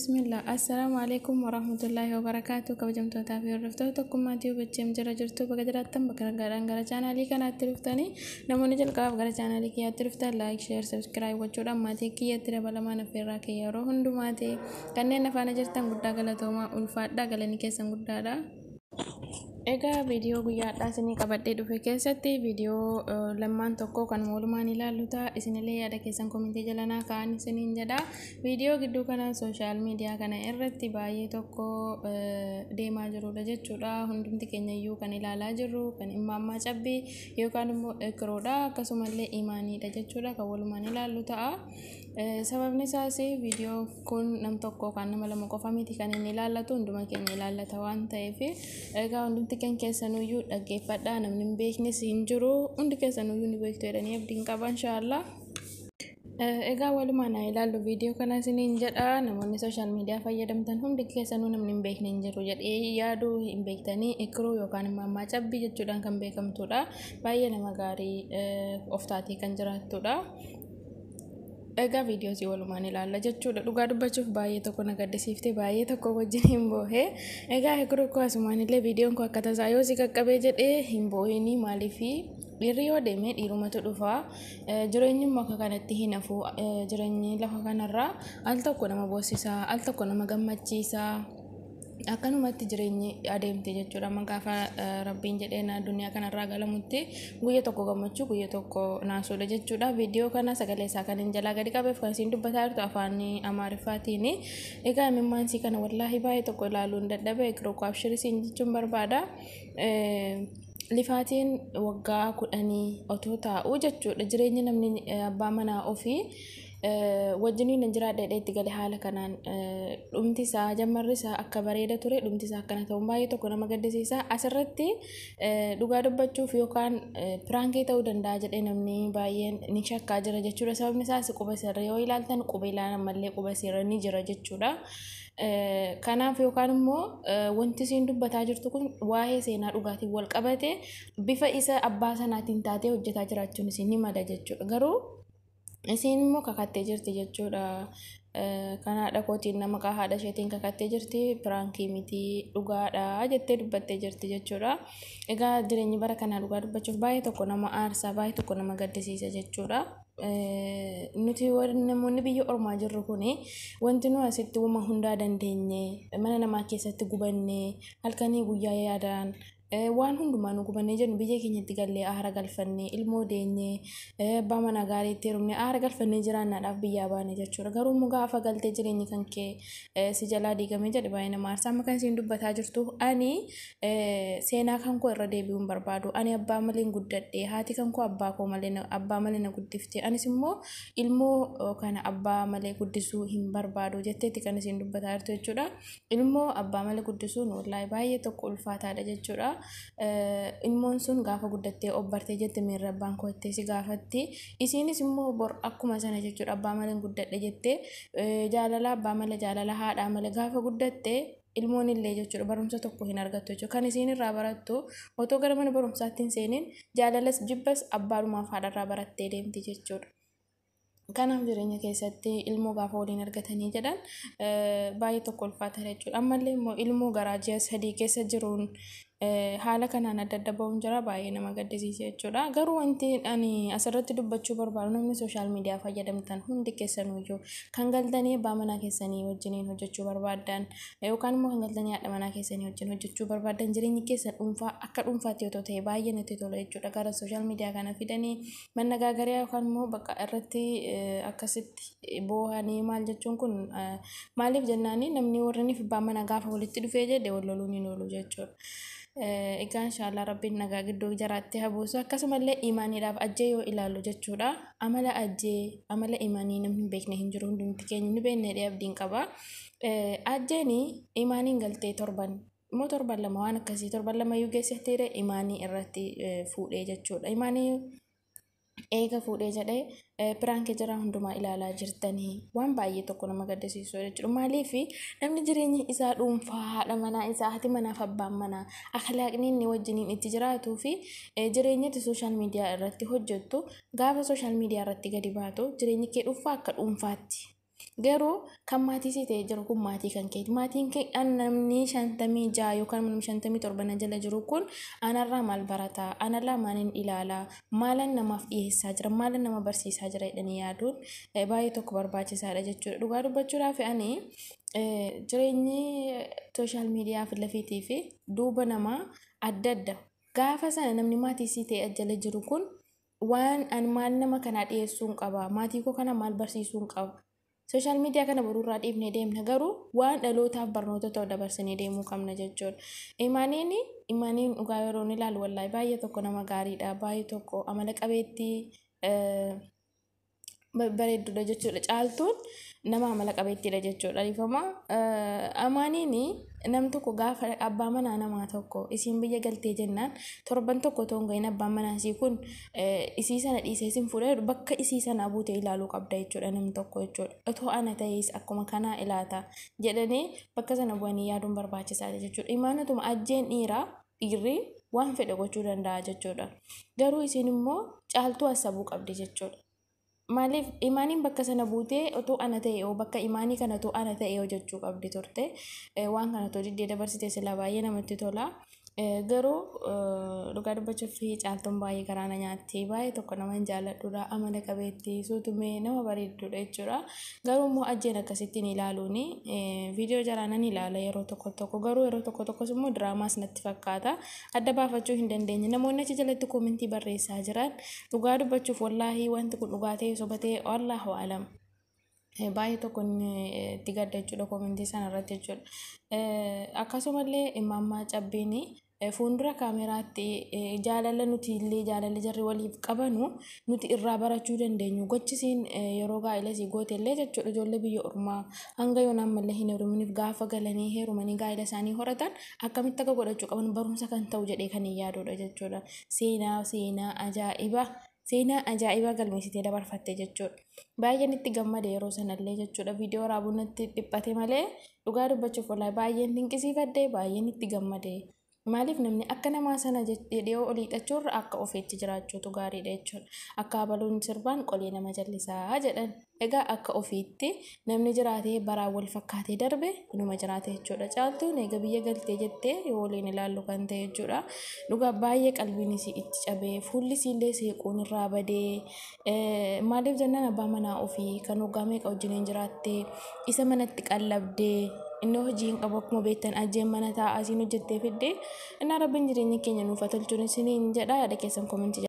Bismillah. Assalamualaikum warahmatullahi wabarakatuh. Kabajamtoota fi hordoftoota tokkummaa Tiyuubichi jira jirtu bakka jiraattan bakka nagaadhaan gara chaanaalii kanaatti dhuftanii namoonni jalqabaaf gara chaanaalii kiyyaatti dhuftan laayik, sheer, sabskiraayib gochuudhaan maatii kiyyatti dabalamaan affeerraa kiyya yeroo hundumaa ta'e kanneen afaana jirtan guddaa galatoomaa ulfaadhaa galanni keessan guddaadha. Egaa viidiyoo guyyaadhaa isinii qabadhee dhufe keessatti viidiyoo lammaan tokko kan walumaan ilaallu ta'a. Isinillee yaada keessan komentii jalanaa kaa'aa isiniin jedha. Viidiyoo gidduu kana sooshaal miidiyaa kana irratti baay'ee tokko deemaa jirudha jechuudha. Hundumti keenya iyyuu kan ilaalaa jirru kan immaammaa cabbii yookaan immoo ekiroodha akkasumallee imaaniidha jechuudha kan walumaan ilaallu ta'a. Sababni isaas viidiyoo kun nam tokko kan nama lama qofa miti kan inni ilaallatu hunduma keenya ilaallata waan ta'eef egaa hundumti keenya keessanuyyuu dhaggeeffadhaa namni hin beeknes hin jiru hundi keessanuyyuu ni beektu jedhanii abdiin qaba inshaallah. Egaa walumaan ilaallu viidiyoo kana isiniin jedha namoonni sooshaal miidiyaa fayyadamtan hundi keessanuu namni hin beekne hin jiru jedhee yaaduu hin beektanii ekiroo yookaan immaammaa cabbii jechuudhaan kan beekamtudha. Baay'ee nama gaarii of taatee kan jiraattudha. Egaa viidiyoo si walumaan ilaalla jechuudha. Dhugaa dubbachuuf baay'ee tokko na gaddisiiftee baay'ee tokko wajjin hin boohee. Egaa ekiroo koo asumaan illee viidiyoon koo akka tasaa yoo si qaqqabee jedhee hin boohinii maaliifi dhiirri yoo deemee dhiirumatu dhufa. Jireenyi bakka kanatti hin hafu. Jireenyi lafa kanarraa al tokko nama boosisaa, al tokko nama gammachiisaa. Akkanumatti jireenyi adeemte jechuudha. Gaafa rabbiin jedheen addunyaa kanarraa galamutti guyya tokko gammachuu guyya tokko naasuudha jechuudha. Viidiyoo kana sagalee isaa kan hin jalaa gadi qabeef kan isin dubbataa jirtu afaan Amaariffaatiin. Egaa mimmaansii kana wallaahi baay'ee tokko ilaaluun dadhabe ekiroo koo abshirisiin jechuun barbaada. Lifaatiin waggaa 10 otoo taa'u jechuudha. Jireenyi namni abbaa manaa ofii wajjiniin jiraadha itti gale haala kanaan dhumti isaa jammarri isaa akka bareeda ture dhumti isaa akkana ta'uun baay'ee tokko nama gaddisiisa. Asirratti dhugaa dubbachuuf yookaan piraankii ta'uu danda'a jedhee namni baay'een ni shakkaa jira jechuudha. Sababni isaas quba sirrii yoo ilaaltan quba ilaalan malee quba sirrii ni jira jechuudha. Kanaaf yookaan immoo wanti isin dubbataa jirtu kun waa'ee seenaa dhugaatiin wal qabate bifa isa abbaa sanaatiin taatee hojjetaa jiraachuun isin ni mada jechuudha. Garuu isin immoo kakattee jirti jechuudha. Kan haadha kootiin nama haadha isheetiin kakattee jirti piraankii miti dhugaadha jettee dubbattee jirti jechuudha. Egaa jireenyi bara kanaa dhugaa dubbachuuf baay'ee tokko nama aarsaa baay'ee tokko nama gaddisiisa jechuudha. Nuti namoonni biyya ormaa jirru kuni wanti nu asitti uuma hundaa dandeenye mana namaa keessatti gubannee halkanii guyyaa yaadaan waan hundumaa nu gubannee jennu biyya keenyatti gallee aara galfannee ilmoo deenyee abbaa manaa gaariitti hirumnee aara galfannee jiraannaadhaaf biyyaa baane jechuudha. Garuu immoo gaafa galtee jireenyi kan kee si jalaa diigamee jedhe baay'ee nama aarsaa. Amma kan isin dubbataa jirtu ani seenaa kan koo irra deebi'uun barbaadu. Ani abbaa malee guddadhe haati kan koo abbaa malee na guddifte. Anis immoo ilmoo kana abbaa malee guddisuu hin barbaadu jetteetti kan isin dubbataa jirtu jechuudha. Ilmoo abbaa malee guddisuun wallaahi baay'ee tokko ulfaataadha jechuudha. Ilmoon sun gaafa guddattee obbartee jette miirra abbaan koo itti si gaafatti. Isinis immoo bor akkuma sana jechuudha abbaa malee guddadhe jettee jaalala abbaa malee jaalala haadhaa malee gaafa guddattee ilmoon illee jechuudha barumsa tokko hin argattu jechuudha. Kan isin irraa barattu otoo gara mana barumsaatti hin seeniin jaalalas jibbas abbaadhumaaf haadharraa barattee deemti jechuudha. Kanaaf jireenya keessatti ilmoo gaafa waliin argatanii jedhan baay'ee tokko ulfaata jechuudha. Ammallee immoo ilmoo garaa ji'a 3 keessa jiruun haala kanaan adda adda ba'uun jira baay'ee nama gaddisiisa jechuudha. Garuu wanti ani asirratti dubbachuu barbaadu namni sooshaal miidiyaa fayyadamtan hundi keessanuyyuu kan galtanii abbaa manaa keessanii wajjiniin hojjechuu barbaadan yookaan immoo kan galtanii haadha manaa keessanii wajjin hojjechuu barbaadan jireenyi keessan dhuunfaa akka dhuunfaatti yoo ta'e baay'ee natti tola jechuudha. Gara sooshaal miidiyaa kana fidanii manna gaagarii yookaan immoo bakka irratti akkasitti boohanii maal jechuun kun maaliif jennaani namni warreen abbaa manaa gaafa walitti dhufee jedhe wal loluun hin oolu jechuudha. Egaa inshaallah rabbiin nagaa gidduu jiraatti habuusu akkasumallee imaaniidhaaf ajjee yoo ilaallu jechuudha. Amala ajjee amala imaanii namni hin beekne hin jiru hundumti keenya ni beekne abdiin qaba. Ajjeeni imaaniin galtee torban immoo torban lama waan akkasii torban lama iyyuu geessitee imaanii irratti fuudhee jechuudha. Imaanii eega fuudhee jedhee piraankii jira hundumaa ilaalaa jirtanii waan baay'ee tokko nama gaddisiisu jechuudha. Maaliif namni jireenyi isaa dhuunfaa haadha manaa isaa haati manaaf abbaan manaa akhlaaqni inni wajjiniin itti jiraatuu fi jireenyatti sooshaal miidiyaa irratti hojjettu gaafa sooshaal miidiyaa irratti gadi baatu jireenyi kee dhuunfaa akka dhuunfaatti Garuu kan maatii si ta'e jiru kun maatii kan keeti. Maatiin kee namni 56 yookaan namni 57 na jala jiru kun anarraa maal barataa? Anarraa maalin ilaalaa? Maalan namaaf dhiyeessaa jira? Maalan nama barsiisaa jira jedhanii yaaduun baay'ee tokko barbaachisaadha jechuudha. Dhugaa dubbachuudhaaf ani jireenyi sooshaal miidiyaa fi lafiitii fi duuba namaa adda adda. Gaafa sana namni maatii si ta'e jala jiru kun waan ani maal nama kanaa dhiyeessuun qaba? Maatii koo kana maal barsiisuun qaba? Sooshaal miidiyaa kana baruurraa dhiifnee deemna garuu waan dhalootaaf barnoota ta'u dabarsinee deemuu qabna jechuudha. Imaaniin dhugaa yeroo ilaalu wallaahi baay'ee tokko nama gaariidha. Baay'ee tokko amala qabeettii bareeddudha jechuudha. Caaltuun nama amala qabeettiidha jechuudha. Dhiifama amaaniin nam tokko gaafa abbaa manaa namaa tokko isiin biyya galtee jennaan torban tokko ta'uun gahin abbaan manaa isii kun isii sana dhiisee isin fuudhee bakka isii sana buutee ilaaluu qabda jechuudha nam tokko jechuudha. Otoo ana ta'es akkuma kanaa ilaata jedhanii bakka sana bu'anii yaaduun barbaachisaadha jechuudha. Imaanatuma ajjeen dhiirri waan fedhe gochuu danda'a jechuudha. Garuu isiin immoo caaltuu asabuu qabdi jechuudha. Maaliif imaaniin bakka sana buutee otoo ana ta'e yoo bakka imaanii kana otoo ana ta'e yoo jechuu qabdi turte waan kana otoo diddee dabarsite sila baay'ee namatti tola. Garuu dhugaa dubbachuuf caaltuun baay'ee garaana nyaatti baay'ee tokko nama hin jaalladhudha amala qabeetti suutumee nama bareeddudha jechuudha. Garuu immoo ajjeen akkasittiin ilaaluun viidiyoo jaraanan ilaala yeroo tokko garuu yeroo tokkos immoo diraamaas natti fakkaata adda baafachuu hin dandeenye. Namoonni achi jalatti koomentii barreessaa jiran dhugaa dubbachuuf wallaahi wanti kun dhugaa ta'e soba ta'e wallaahu alam. Baay'ee tokko itti gadda jechuudha koomentii sana irratti jechuudha. Akkasumallee imammaa cabbiin fuuldura kaameraatti jaalala nuti illee jaalala jarri waliif qabanu nuti irraa barachuu dandeenyu. Gochisiin yeroo gaa'ela sii goote illee jechuudha ijoollee biyya ormaa hanga yoonaan mallee hin heerumaniif gaafa galanii heerumanii gaa'ela isaanii horatan akkamitti akka godhachuu qaban barumsa kan ta'u jedhee kan hin yaadudha jechuudha. Seenaa ajaa'ibaa galmeessitee dabarfatte jechuudha. Baay'een itti gammade yeroo sanallee jechuudha. Viidiyoo raabuun itti dhiphate malee dhugaa dubbachuuf wallaahi baay'een dinqisiifadde baay'een itti gammade. Maaliif namni akka namaa sana jedhee olii dhachuurra akka ofiitti jiraachuutu gaariidha jechuudha. Akka abaluun sirbaan qolee nama jallisaa jedhan. Egaa akka ofiitti namni jiraatee baraan wal fakkaatee darbe numa jiraate jechuudha. Caaltuun egaa biyya galtee jettee yoo waliin ilaallu kan ta'e jechuudha. Dhugaa baay'ee qalbiin isii itti cabee fuulli isiillee seequun irraa badee maaliif jennaan abbaa manaa ofii kan hoggaa meeqa wajjin jiraattee isa manatti qallabdee inni hojii hin qabu akkuma beektan ajjeen mana taa'aa isiin hojjettee fiddee innaa rabbiin jireenya keenya nuuf tolchuun isiniin jedha yaada keessan koomentii